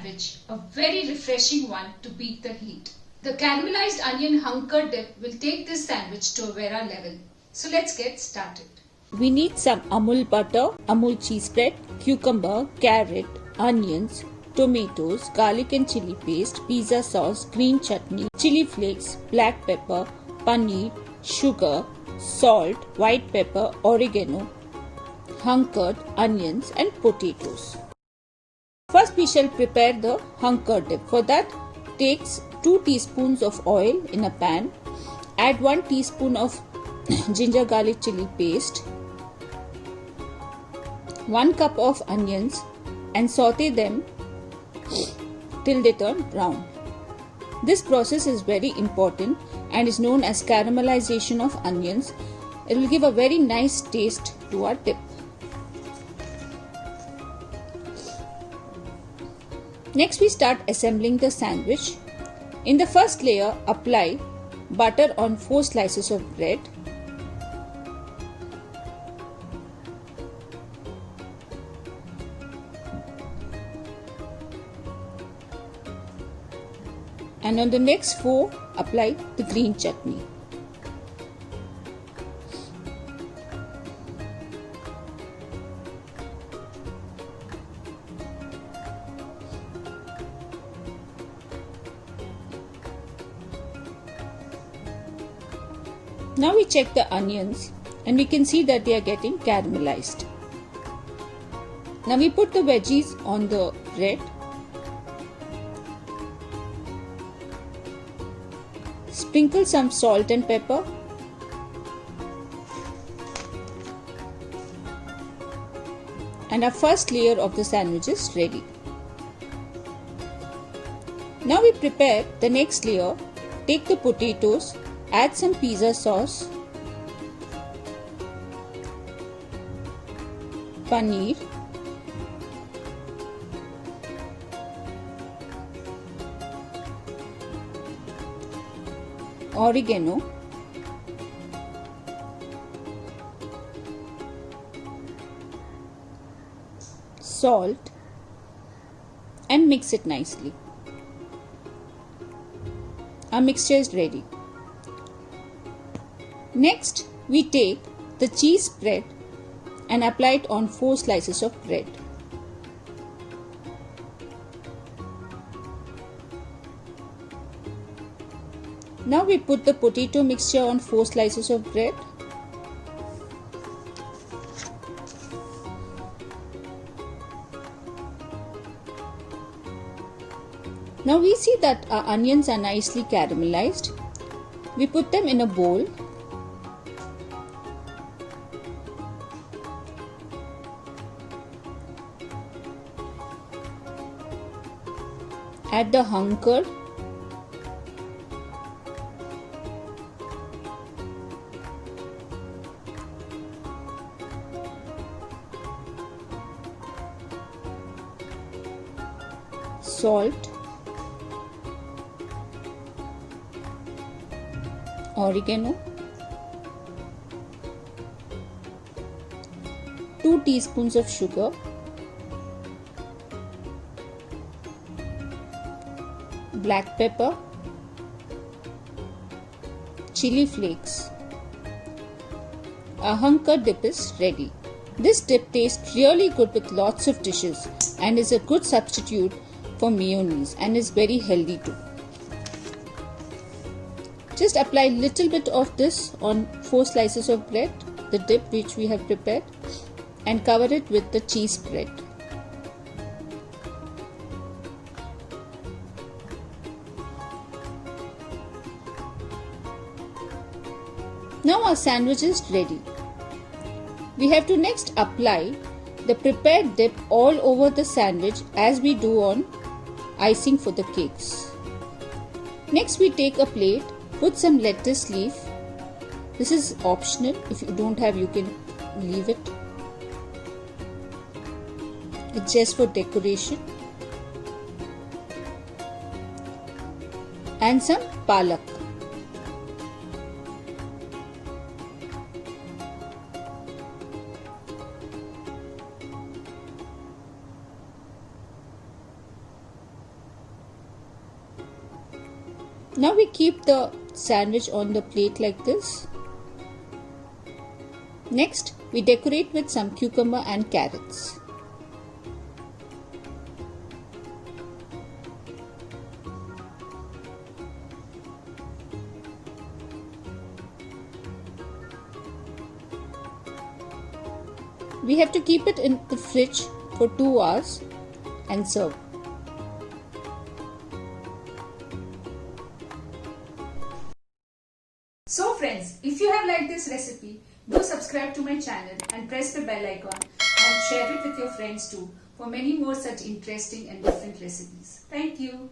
sandwich, a very refreshing one to beat the heat. The caramelized onion hung curd dip will take this sandwich to a Vera level. So let's get started. We need some Amul butter, Amul cheese spread, cucumber, carrot, onions, tomatoes, garlic and chili paste, pizza sauce, green chutney, chili flakes, black pepper, paneer, sugar, salt, white pepper, oregano, hung curd, onions and potatoes. First we shall prepare the hung curd dip. For that, take 2 teaspoons of oil in a pan. Add 1 teaspoon of ginger garlic chili paste, 1 cup of onions and saute them till they turn brown. This process is very important and is known as caramelization of onions. It will give a very nice taste to our dip. Next we start assembling the sandwich. In the first layer, apply butter on 4 slices of bread. And on the next 4, apply the green chutney. Now we check the onions and we can see that they are getting caramelized. Now we put the veggies on the bread. Sprinkle some salt and pepper. And our first layer of the sandwich is ready. Now we prepare the next layer. Take the potatoes, add some pizza sauce, paneer, oregano, salt and mix it nicely. Our mixture is ready. Next, we take the cheese spread and apply it on 4 slices of bread. Now we put the potato mixture on 4 slices of bread. Now we see that our onions are nicely caramelized. We put them in a bowl. Add the hung curd. Salt, oregano, 2 teaspoons of sugar, black pepper, chili flakes. Our hung curd dip is ready. This dip tastes really good with lots of dishes and is a good substitute for mayonnaise and is very healthy too. Just apply little bit of this on 4 slices of bread, the dip which we have prepared, and cover it with the cheese spread. Now our sandwich is ready. We have to next apply the prepared dip all over the sandwich as we do on icing for the cakes. Next we take a plate, put some lettuce leaf. This is optional. If you don't have, you can leave it. It's just for decoration. And some palak. Now we keep the sandwich on the plate like this. Next, we decorate with some cucumber and carrots. We have to keep it in the fridge for 2 hours and serve. So friends, if you have liked this recipe, do subscribe to my channel and press the bell icon and share it with your friends too for many more such interesting and different recipes. Thank you.